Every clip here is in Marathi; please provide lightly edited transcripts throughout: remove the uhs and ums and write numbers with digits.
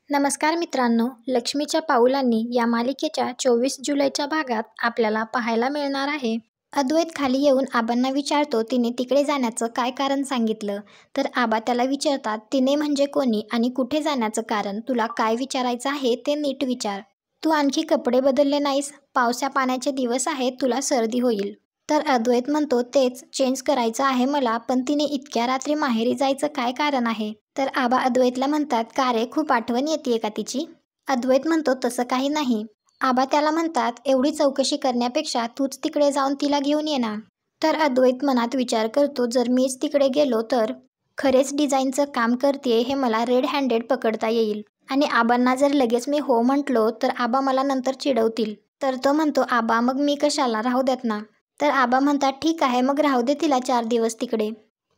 नमस्कार मित्रांनो, लक्ष्मीच्या पाऊलांनी या मालिकेच्या 24 जुलैच्या भागात आपल्याला पाहायला मिळणार आहे. अद्वैत खाली येऊन आबांना विचारतो तिने तिकडे जाण्याचं काय कारण सांगितलं. तर आबा त्याला विचारतात, तिने म्हणजे कोणी आणि कुठे जाण्याचं कारण? तुला काय विचारायचं आहे ते नीट विचार. तू आणखी कपडे बदलले नाहीस, पावसा पाण्याचे दिवस आहेत, तुला सर्दी होईल. तर अद्वैत म्हणतो, तेच चेंज करायचं आहे मला, पण तिने इतक्या रात्री माहेरी जायचं काय कारण आहे? तर आबा अद्वैतला म्हणतात, का रे, खूप आठवण येते का तिची? अद्वैत म्हणतो, तसं काही नाही. आबा त्याला म्हणतात, एवढी चौकशी करण्यापेक्षा तूच तिकडे जाऊन तिला घेऊन ये ना. तर अद्वैत मनात विचार करतो, जर मीच तिकडे गेलो तर खरेच डिझाईनचं काम करते हे मला रेड हँडेड पकडता येईल. आणि आबांना जर लगेच मी हो म्हटलो तर आबा मला नंतर चिडवतील. तर तो म्हणतो, आबा मग मी कशाला, राहू देत ना. तर आबा म्हणतात, ठीक आहे मग राहू दे तिला 4 दिवस तिकडे.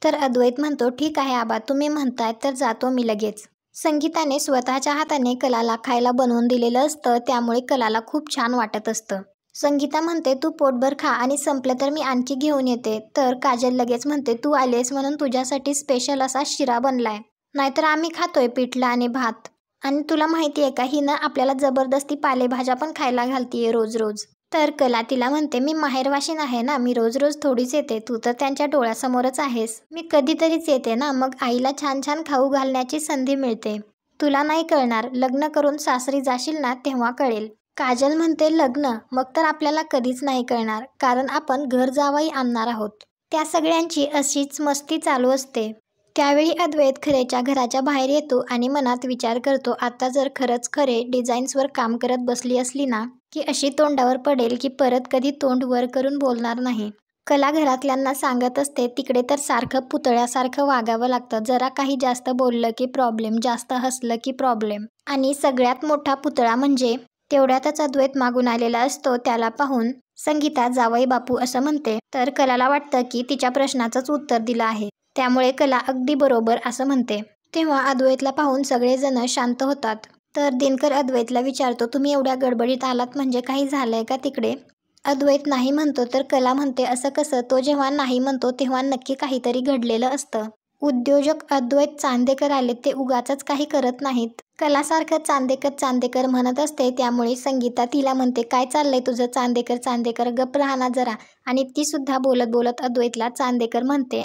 तर अद्वैत म्हणतो, ठीक आहे आबा, तुम्ही म्हणताय तर जातो मी लगेच. संगीताने स्वतःच्या हाताने कलाला खायला बनवून दिलेलं असतं, त्यामुळे कलाला खूप छान वाटत असतं. संगीता म्हणते, तू पोटभर खा आणि संपलं तर मी आणखी घेऊन येते. तर काजल लगेच म्हणते, तू आलीस म्हणून तुझ्यासाठी स्पेशल असा शिरा बनलाय, नाहीतर आम्ही खातोय पिठलं आणि भात. आणि तुला माहिती आहे का, हिनं आपल्याला जबरदस्ती पालेभाज्या पण खायला घालतीये रोज रोज. तर कला तिला म्हणते, मी माहेरवाशीण आहे ना, मी रोज रोज थोडीच येते, तू तर त्यांच्या डोळ्यासमोरच आहेस. मी कधीतरीच येते ना, मग आईला छान छान खाऊ घालण्याची संधी मिळते. तुला नाही कळणार, लग्न करून सासरी जाशील ना तेव्हा कळेल. काजल म्हणते, लग्न? मग तर आपल्याला कधीच नाही कळणार, कारण आपण घर जावई आणणार आहोत. त्या सगळ्यांची अशीच मस्ती चालू असते. त्यावेळी अद्वैत खरेच्या घराच्या बाहेर येतो आणि मनात विचार करतो, आता जर खरंच खरे डिझाईन्सवर काम करत बसली असली ना, की अशी तोंडावर पडेल की परत कधी तोंड वर करून बोलणार नाही. कला घरातल्यांना सांगत असते, तिकडे तर सारखं पुतळ्यासारखं वागावं लागतं, जरा काही जास्त बोललं की प्रॉब्लेम, जास्त हसलं की प्रॉब्लेम. आणि सगळ्यात मोठा पुतळा म्हणजे तेवढ्यातच अद्वैत मागून आलेला असतो. त्याला पाहून संगीता जावई बापू असं म्हणते. तर कलाला वाटतं की तिच्या प्रश्नाचंच उत्तर दिलं आहे, त्यामुळे कला अगदी बरोबर असं म्हणते. तेव्हा अद्वैतला पाहून सगळेजण शांत होतात. तर दिनकर अद्वैतला विचारतो, तुम्ही एवढ्या गडबडीत आलात म्हणजे काही झालंय का तिकडे? अद्वैत नाही म्हणतो. तर कला म्हणते, असं कसं? तो जेव्हा नाही म्हणतो तेव्हा नक्की काहीतरी घडलेलं असतं. उद्योजक अद्वैत चांदेकर आले, ते उगाचच काही करत नाहीत. कलासारखं चांदेकर चांदेकर म्हणत असते, त्यामुळे संगीता तिला म्हणते, काय चाललंय तुझं चांदेकर चांदेकर, गप्प राहा ना जरा. आणि ती सुद्धा बोलत बोलत अद्वैतला चांदेकर म्हणते.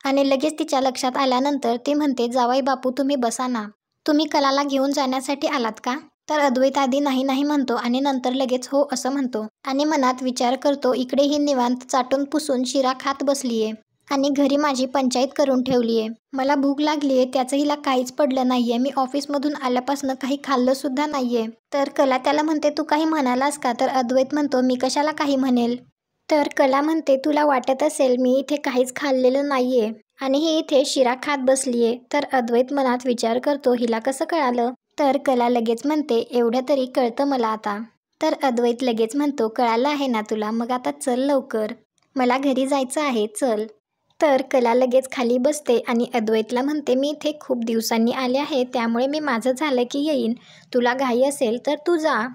आणि लगेच तिच्या लक्षात आल्यानंतर ती म्हणते, जावई बापू तुम्ही बसा ना, तुम्ही कलाला घेऊन जाण्यासाठी आलात का? तर अद्वैत आधी नाही नाही म्हणतो आणि नंतर लगेच हो असं म्हणतो. आणि मनात विचार करतो, इकडे ही निवांत चाटून पुसून शिरा खात बसलीये आणि घरी माझी पंचायत करून ठेवलीये. मला भूक लागलीये, त्याचं हिला काहीच पडलं नाहीये. मी ऑफिसमधून आल्यापासून काही खाल्लं सुद्धा नाहीये. तर कला त्याला म्हणते, तू काही म्हणालास का? तर अद्वैत म्हणतो, मी कशाला काही म्हणेल. तर कला म्हणते, तुला वाटत असेल मी इथे काहीच खाल्लेलं नाहीये आणि ही इथे शिरा खात बसलीये. तर अद्वैत मनात विचार करतो, हिला कसं कळालं? तर कला लगेच म्हणते, एवढं तरी कळतं मला आता. तर अद्वैत लगेच म्हणतो, कळालं आहे ना तुला, मग आता चल लवकर, मला घरी जायचं आहे, चल. तर कला लगेच खाली बसते आणि अद्वैतला म्हणते, मी इथे खूप दिवसांनी आले आहे, त्यामुळे मी माझं झालं की येईन, तुला घाई असेल तर तू जा.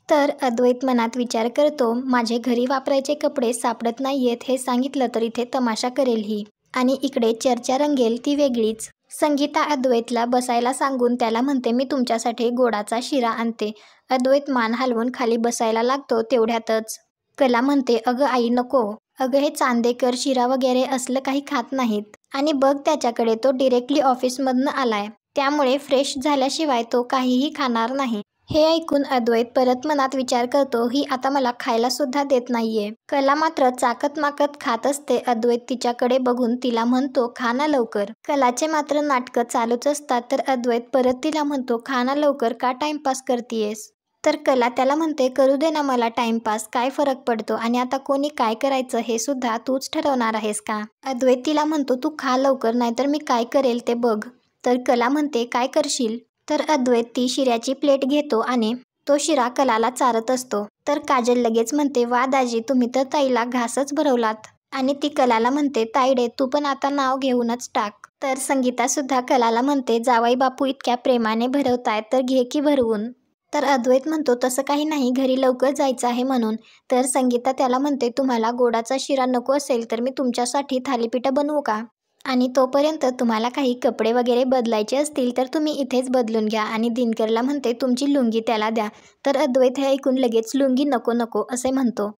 तर अद्वैत मनात विचार करतो, माझे घरी वापरायचे कपडे सापडत नाहीयेत हे सांगितलं तर इथे तमाशा करेल ही, आणि इकडे चर्चा रंगेल ती वेगळीच. संगीता अद्वैतला बसायला सांगून त्याला म्हणते, मी तुमच्यासाठी गोडाचा शिरा आणते. अद्वैत मान हलवून खाली बसायला लागतो. तेवढ्यातच कला म्हणते, अगं आई नको, अगं हे चांदेकर शिरा वगैरे असलं काही खात नाहीत. आणि बघ त्याच्याकडे, तो डिरेक्टली ऑफिसमधनं आलाय, त्यामुळे फ्रेश झाल्याशिवाय तो काहीही खाणार नाही. हे ऐकून अद्वैत परत मनात विचार करतो, ही आता मला खायला सुद्धा देत नाहीये. कला मात्र चाकत माकत खात असते. अद्वैत तिच्याकडे बघून तिला म्हणतो, खा ना लवकर. कलाचे मात्र नाटकं चालूच असतात. तर अद्वैत परत तिला म्हणतो, खा ना लवकर, का टाइमपास करतीयेस? तर कला त्याला म्हणते, करू दे ना मला टाइमपास, काय फरक पडतो, आणि आता कोणी काय करायचं हे सुद्धा तूच ठरवणार आहेस का? अद्वैत तिला म्हणतो, तू खा लवकर, नाहीतर मी काय करेल ते बघ. तर कला म्हणते, काय करशील? तर अद्वैत ती शिऱ्याची प्लेट घेतो आणि तो शिरा कलाला चारत असतो. तर काजल लगेच म्हणते, वा दाजी, तुम्ही तर ताईला घासच भरवलात. आणि ती कलाला म्हणते, ताईडे तू पण आता नाव घेऊनच टाक. तर संगीता सुद्धा कलाला म्हणते, जावई बापू इतक्या प्रेमाने भरवतायत तर घे की भरवून. तर अद्वैत म्हणतो, तसं काही नाही, घरी लवकर जायचं आहे म्हणून. तर संगीता त्याला म्हणते, तुम्हाला गोडाचा शिरा नको असेल तर मी तुमच्यासाठी थालीपीठ बनवू का? आणि तोपर्यंत तुम्हाला काही कपडे वगैरे बदलायचे असतील तर तुम्ही इथेच बदलून घ्या. आणि दिनकरला म्हणते तुमची लुंगी त्याला द्या. तर अद्वैत हे ऐकून लगेच लुंगी नको नको असे म्हणतो.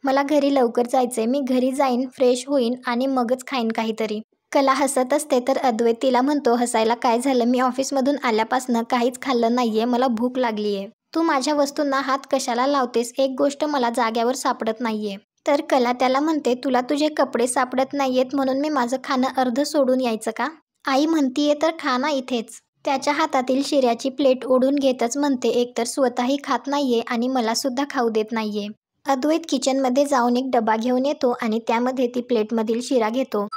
मला घरी लवकर जायचंय, मी घरी जाईन, फ्रेश होईन आणि मगच खाईन काहीतरी. कला हसत असते तर अद्वैत तिला म्हणतो हसायला काय झालं, मी ऑफिसमधून आल्यापासनं काहीच खाल्लं नाहीये, मला भूक लागलीये. तू माझ्या वस्तूंना हात कशाला लावतेस, एक गोष्ट मला जाग्यावर सापडत नाहीये. तर कला त्याला म्हणते तुला तुझे कपडे सापडत नाहीयेत म्हणून मी माझं खाणं अर्ध सोडून यायचं का? आई म्हणतीये तर खा ना इथेच. त्याच्या हातातील शिऱ्याची प्लेट ओढून घेतच म्हणते एकतर स्वतःही खात नाहीये आणि मला सुद्धा खाऊ देत नाहीये. अद्वैत किचनमध्ये जाऊन एक डबा घेऊन येतो आणि त्यामध्ये ती प्लेटमधील शिरा घेतो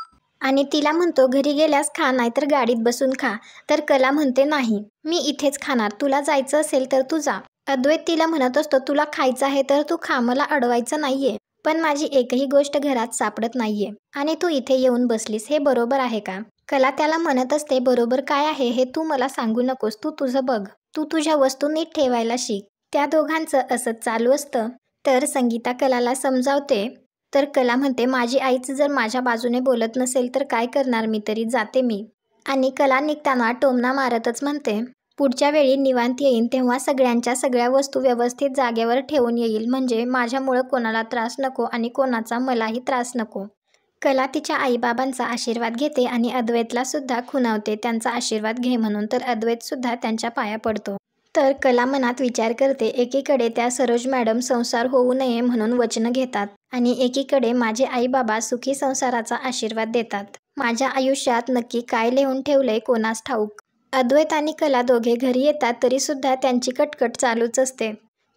आणि तिला म्हणतो घरी गेल्यास खा, नाहीतर गाडीत बसून खा. तर कला म्हणते नाही, मी इथेच खाणार, तुला जायचं असेल तर तू जा. अद्वैत तिला म्हणत असतो तुला खायचं आहे तर तू खा, मला अडवायचं नाहीये, पण माझी एकही गोष्ट घरात सापडत नाहीये आणि तू इथे येऊन बसलीस, हे बरोबर आहे का? कला त्याला म्हणत असते बरोबर काय आहे हे तू मला सांगू नकोस, तू तुझं बघ, तू तुझ्या वस्तू नीट ठेवायला शिक. त्या दोघांचं असंच चालू असतं. तर संगीता कलाला समजावते. तर कला म्हणते माझी आईच जर माझ्या बाजूने बोलत नसेल तर काय करणार मी, तरी जाते मी. आणि कला निघताना टोमणा मारतच म्हणते पुढच्या वेळी निवांत येईन तेव्हा सगळ्यांच्या सगळ्या वस्तू व्यवस्थित जागेवर ठेवून येईल, म्हणजे माझ्यामुळं कोणाला त्रास नको आणि कोणाचा मलाही त्रास नको. कला तिच्या आईबाबांचा आशीर्वाद घेते आणि अद्वैतला सुद्धा खुणावते त्यांचा आशीर्वाद घे म्हणून. तर अद्वैत सुद्धा त्यांच्या पाया पडतो. तर कला मनात विचार करते एकीकडे त्या सरोज मॅडम संसार होऊ नये म्हणून वचनं घेतात आणि एकीकडे माझे आई बाबा सुखी संसाराचा आशीर्वाद देतात. माझ्या आयुष्यात नक्की काय लिहून ठेवलंय कोणास ठाऊक. अद्वैत आणि कला दोघे घरी येतात तरी सुद्धा त्यांची कटकट चालूच असते.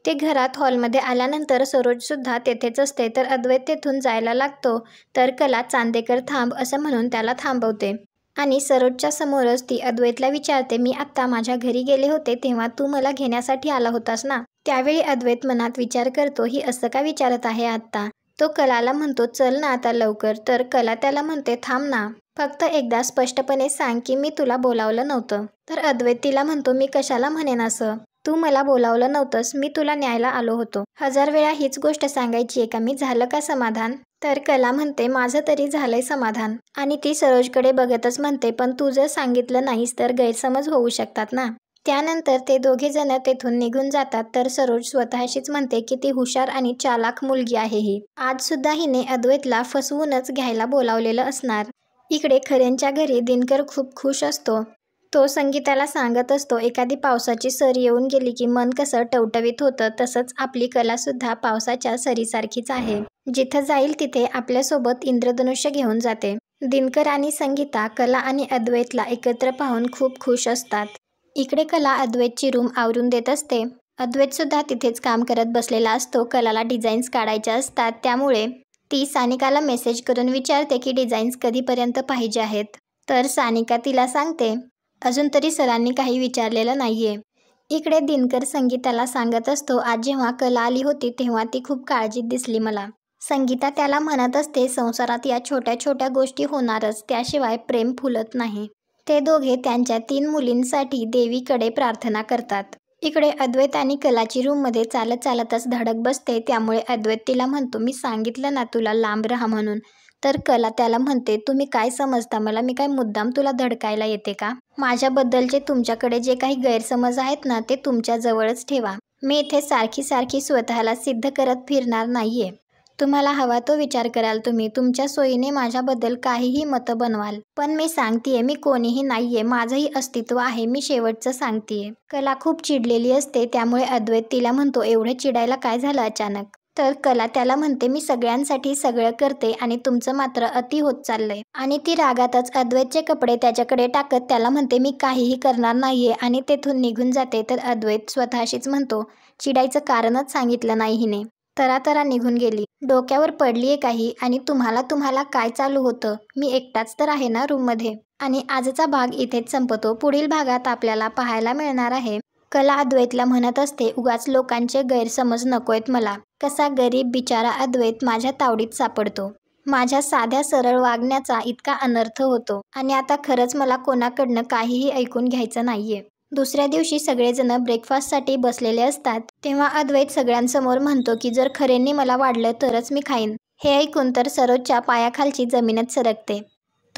ते घरात हॉलमध्ये आल्यानंतर सरोज सुद्धा तेथेच असते. तर अद्वैत तेथून जायला लागतो तर कला चांदेकर थांब असं म्हणून त्याला थांबवते आणि सरोजच्या समोरच ती अद्वैतला विचारते मी आत्ता माझ्या घरी गेले होते तेव्हा तू मला घेण्यासाठी आला होतास ना? त्यावेळी अद्वैत मनात विचार करतो ही असं का विचारत आहे आत्ता. तो कलाला म्हणतो चल ना आता लवकर. तर कला त्याला म्हणते थांब ना, फक्त एकदा स्पष्टपणे सांग की मी तुला बोलावलं नव्हतं. तर अद्वैत तिला म्हणतो मी कशाला म्हणेन असं, तू मला बोलावलं नव्हतंस, मी तुला न्यायला आलो होतो. 1000 वेळा हीच गोष्ट सांगायची आहे का मी, झालं का समाधान? तर कला म्हणते माझं तरी झालंय समाधान. आणि ती सरोजकडे बघतच म्हणते पण तू जर सांगितलं नाहीस तर गैरसमज होऊ शकतात ना. त्यानंतर ते दोघे जण तेथून निघून जातात. तर सरोज स्वतःशीच म्हणते किती हुशार आणि चालाख मुलगी आहे ही, आज सुद्धा हिने अद्वैतला फसवूनच घ्यायला बोलावलेलं असणार. इकडे खऱ्यांच्या घरी दिनकर खूप खुश असतो. तो संगीताला सांगत असतो एखादी पावसाची सर येऊन गेली की मन कसं टवटवीत होतं, तसंच आपली कला सुद्धा पावसाच्या सरीसारखीच आहे, जिथं जाईल तिथे आपल्यासोबत इंद्रधनुष्य घेऊन जाते. दिनकर आणि संगीता कला आणि अद्वैतला एकत्र पाहून खूप खुश असतात. इकडे कला अद्वैतची रूम आवरून देत असते. अद्वैत सुद्धा तिथेच काम करत बसलेला असतो. कलाला डिझाईन्स काढायच्या असतात त्यामुळे ती सानिकाला मेसेज करून विचारते की डिझाईन्स कधीपर्यंत पाहिजे आहेत. तर सानिका तिला सांगते अजून तरी सरांनी काही विचारलेलं नाहीये. इकडे दिनकर संगीताला सांगत असतो आज जेव्हा कला आली होती तेव्हा ती खूप काळजीत दिसली मला. संगीता त्याला म्हणत असते संसारात या छोट्या छोट्या गोष्टी होणारच, त्याशिवाय प्रेम फुलत नाही. ते दोघे त्यांच्या 3 मुलींसाठी देवीकडे प्रार्थना करतात. इकडे अद्वैत आणि कलाची रूममध्ये चालत चालतच धडक बसते. त्यामुळे अद्वैत तिला म्हणतो मी सांगितलं ना तुला लांब राहा म्हणून. तर कला त्याला म्हणते तुम्ही काय समजता मला, मी काय मुद्दाम तुला धडकायला येते का? माझ्याबद्दलचे तुमच्याकडे जे काही गैरसमज आहेत ना ते तुमच्या जवळच ठेवा. मी इथे सारखी सारखी स्वतःला सिद्ध करत फिरणार नाहीये. तुम्हाला हवा तो विचार कराल तुम्ही, तुमच्या सोयीने माझ्याबद्दल काहीही मतं बनवाल, पण मी सांगतेय मी कोणीही नाहीये, माझंही अस्तित्व आहे, मी शेवटचं सांगतेय. कला खूप चिडलेली असते. त्यामुळे अद्वैत तिला म्हणतो एवढं चिडायला काय झालं अचानक? तर कला त्याला म्हणते मी सगळ्यांसाठी सगळं करते आणि तुमचं मात्र अति होत चाललंय. आणि ती रागातच अद्वैतचे कपडे त्याच्याकडे टाकत त्याला म्हणते मी काहीही करणार नाहीये आणि तेथून निघून जाते. तर अद्वैत स्वतःशीच म्हणतो चिडायचं कारणच सांगितलं नाही हिने, तरातरा निघून गेली, डोक्यावर पडलीये काही. आणि तुम्हाला काय चालू होतं, मी एकटाच तर आहे ना रूममध्ये. आणि आजचा भाग इथेच संपतो. पुढील भागात आपल्याला पाहायला मिळणार आहे कला अद्वैतला म्हणत असते उगाच लोकांचे गैरसमज नकोयत मला. कसा गरीब बिचारा अद्वैत माझ्या तावडीत सापडतो, माझ्या साध्या सरळ वागण्याचा इतका अनर्थ होतो आणि आता खरंच मला कोणाकडनं काहीही ऐकून घ्यायचं नाहीये. दुसऱ्या दिवशी सगळेजण ब्रेकफास्टसाठी बसलेले असतात. तेव्हा अद्वैत सगळ्यांसमोर म्हणतो की जर खरेंनी मला वाढलं तरच मी खाईन. हे ऐकून तर सरोजच्या पायाखालची जमीनच सरकते.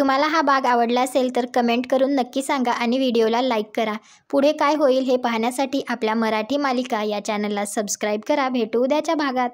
तुम्हाला हा भाग आवडला असेल तर कमेंट करून नक्की सांगा आणि व्हिडिओला लाईक करा. पुढे काय होईल हे पाहण्यासाठी आपल्या मराठी मालिका या चॅनलला सबस्क्राईब करा. भेटू उद्याच्या भागात.